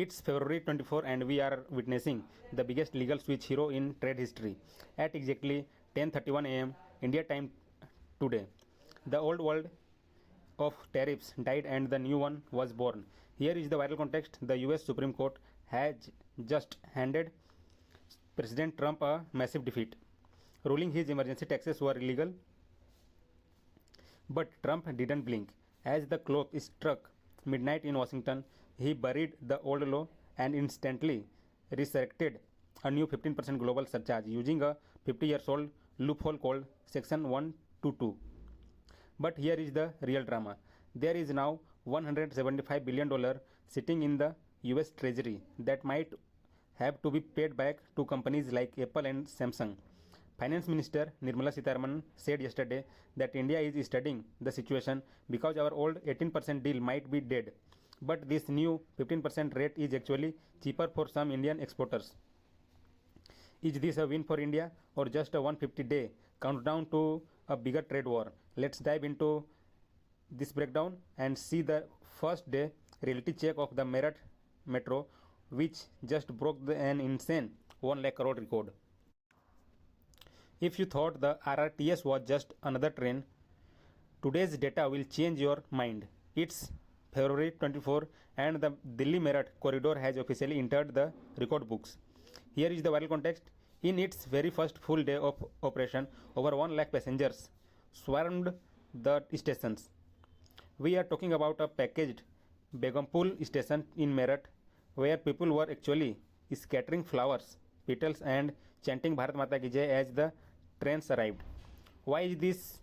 It's February 24 and we are witnessing the biggest legal switch hero in trade history. At exactly 10:31 am India time today, the old world of tariffs died and the new one was born. Here is the viral context. The US Supreme Court has just handed President Trump a massive defeat, ruling his emergency taxes were illegal. But Trump didn't blink. As the clock struck midnight in Washington, he buried the old law and instantly resurrected a new 15% global surcharge using a 50 years old loophole called Section 122. But here is the real drama. There is now $175 billion sitting in the US Treasury that might have to be paid back to companies like Apple and Samsung. Finance Minister Nirmala Sitharaman said yesterday that India is studying the situation because our old 18% deal might be dead. But this new 15% rate is actually cheaper for some Indian exporters. Is this a win for India or just a 150-day countdown to a bigger trade war? Let's dive into this breakdown and see the first day reality check of the Meerut Metro, which just broke an insane 1 lakh crore record. If you thought the RRTS was just another train, today's data will change your mind. It's February 24 and the Delhi Meerut corridor has officially entered the record books. Here is the viral context. In its very first full day of operation, over 1 lakh passengers swarmed the stations. We are talking about a packaged Begumpur station in Meerut where people were actually scattering flowers, petals and chanting Bharat Mata Ki Jai as the trains arrived. Why is this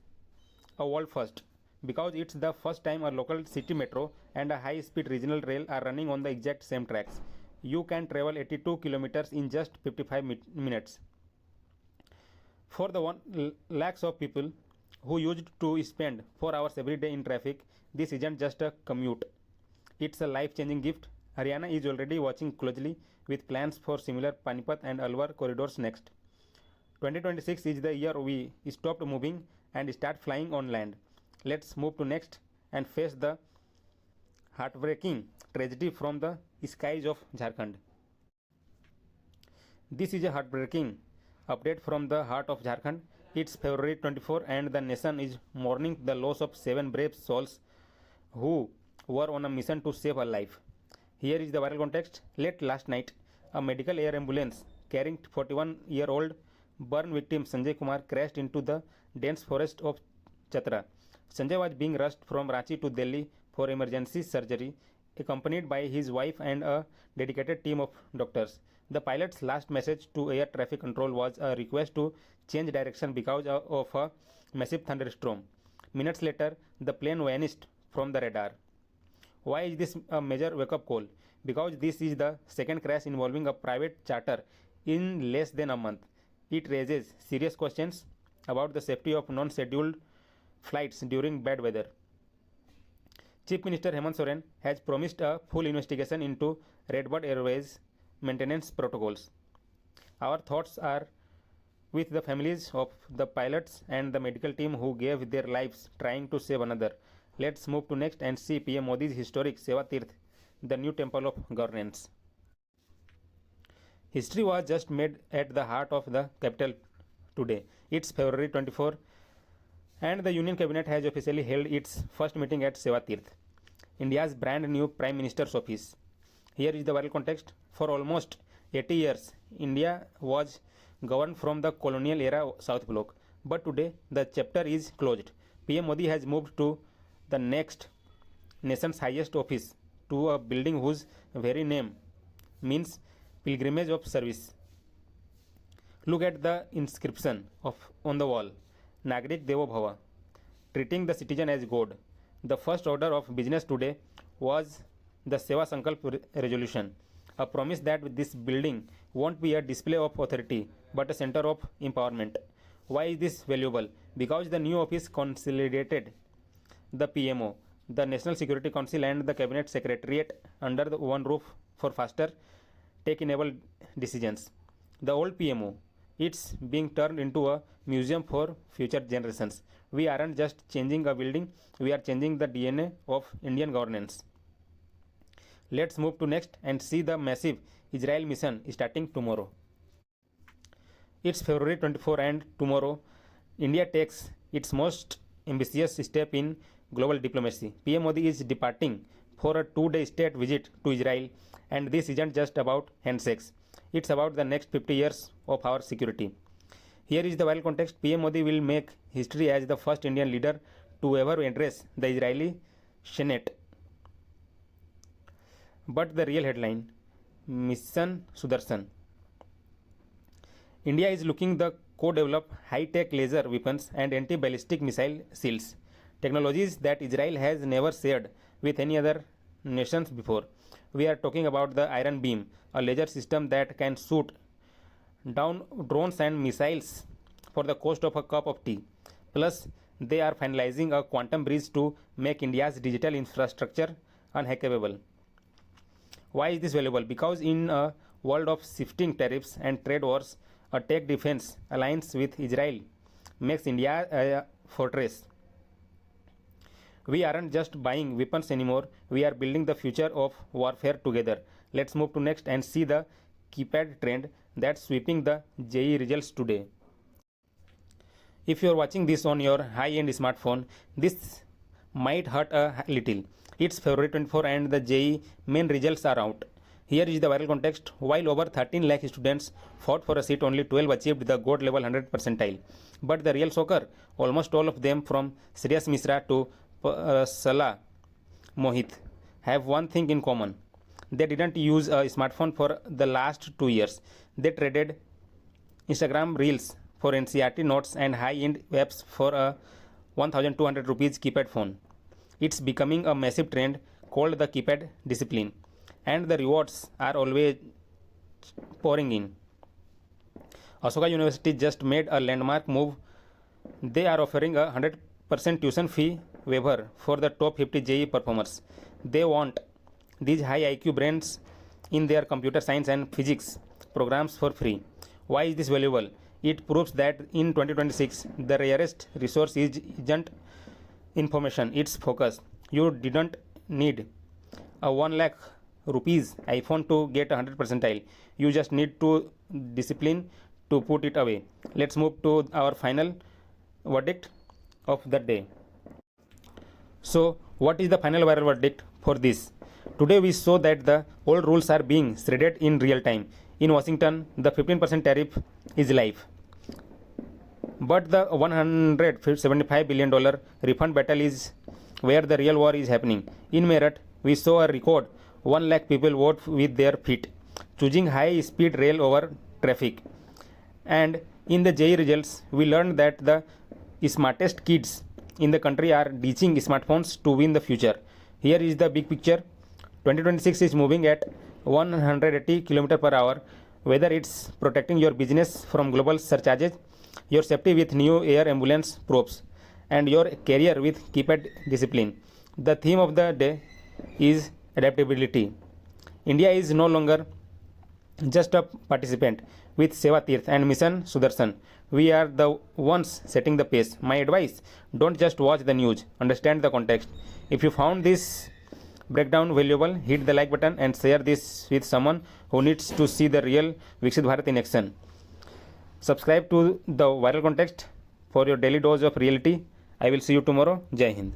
a world first? Because it's the first time a local city metro and a high-speed regional rail are running on the exact same tracks. You can travel 82 kilometers in just 55 minutes. For the lakhs of people who used to spend 4 hours every day in traffic, this isn't just a commute. It's a life-changing gift. Haryana is already watching closely with plans for similar Panipat and Alwar corridors next. 2026 is the year we stopped moving and start flying on land. Let's move to next and face the heartbreaking tragedy from the skies of Jharkhand. This is a heartbreaking update from the heart of Jharkhand. It's February 24 and the nation is mourning the loss of 7 brave souls who were on a mission to save a life. Here is the viral context. Late last night, a medical air ambulance carrying 41-year-old burn victim Sanjay Kumar crashed into the dense forest of Chatra. Sanjay was being rushed from Ranchi to Delhi for emergency surgery, accompanied by his wife and a dedicated team of doctors. The pilot's last message to air traffic control was a request to change direction because of a massive thunderstorm. Minutes later, the plane vanished from the radar. Why is this a major wake-up call? Because this is the second crash involving a private charter in less than a month. It raises serious questions about the safety of non-scheduled flights during bad weather. Chief Minister Hemant Soren has promised a full investigation into Redbird Airways maintenance protocols. Our thoughts are with the families of the pilots and the medical team who gave their lives trying to save another. Let's move to next and see PM Modi's historic Seva Teerth, the new temple of governance. History was just made at the heart of the capital today. It's February 24 and the Union Cabinet has officially held its first meeting at Seva Teerth, India's brand new Prime Minister's office. Here is the viral context. For almost 80 years, India was governed from the colonial era South Bloc. But today, the chapter is closed. PM Modi has moved to the next nation's highest office, to a building whose very name means pilgrimage of service. Look at the inscription on the wall. Nagrik Devo Bhava, treating the citizen as God. The first order of business today was the Seva Sankalp resolution, a promise that this building won't be a display of authority but a center of empowerment. Why is this valuable? Because the new office consolidated the PMO, the National Security Council and the Cabinet Secretariat under the one roof for faster tech-enabled decisions. The old PMO, it's being turned into a museum for future generations. We aren't just changing a building, we are changing the DNA of Indian governance. Let's move to next and see the massive Israel mission starting tomorrow. It's February 24 and tomorrow India takes its most ambitious step in global diplomacy. PM Modi is departing for a 2-day state visit to Israel, and this isn't just about handshakes. It's about the next 50 years of our security. Here is the wild context. PM Modi will make history as the first Indian leader to ever address the Israeli Senate. But the real headline, Mission Sudarshan. India is looking to co-develop high-tech laser weapons and anti-ballistic missile shields, technologies that Israel has never shared with any other nations before. We are talking about the Iron Beam, a laser system that can shoot down drones and missiles for the cost of a cup of tea. Plus, they are finalizing a quantum bridge to make India's digital infrastructure unhackable. Why is this valuable? Because in a world of shifting tariffs and trade wars, a tech defense alliance with Israel makes India a fortress. We aren't just buying weapons anymore, we are building the future of warfare together. Let's move to next and see the keypad trend that's sweeping the JEE results today. If you are watching this on your high-end smartphone, this might hurt a little. It's February 24 and the JEE main results are out. Here is the viral context. While over 13 lakh students fought for a seat, only 12 achieved the GOAT level 100 percentile. But the real shocker, almost all of them from Shreyas Mishra to Salah Mohit have one thing in common. They didn't use a smartphone for the last 2 years. They traded Instagram Reels for NCERT notes and high-end apps for a 1200 rupees keypad phone. It's becoming a massive trend called the keypad discipline, and the rewards are always pouring in. Ashoka University just made a landmark move. They are offering a 100% tuition fee waiver for the top 50 JEE performers. They want these high IQ brains in their computer science and physics programs for free. Why is this valuable? It proves that in 2026, the rarest resource isn't information, it's focus. You didn't need a 1 lakh rupees iPhone to get 100 percentile. You just need to discipline to put it away. Let's move to our final verdict of the day. So, what is the final viral verdict for this? Today we saw that the old rules are being shredded in real time. In Washington, the 15% tariff is live. But the $175 billion refund battle is where the real war is happening. In Meerut, we saw a record 1 lakh people vote with their feet, choosing high-speed rail over traffic. And in the JEE results, we learned that the smartest kids in the country are ditching smartphones to win the future. Here is the big picture. 2026 is moving at 180 km per hour. Whether it's protecting your business from global surcharges, your safety with new air ambulance probes, and your career with keypad discipline, the theme of the day is adaptability. India is no longer just a participant. With Seva, Teerth and Mission Sudarshan, we are the ones setting the pace. My advice, don't just watch the news, understand the context. If you found this breakdown valuable, hit the like button and share this with someone who needs to see the real Viksit Bharat in action. Subscribe to the viral context for your daily dose of reality. I will see you tomorrow. Jai Hind.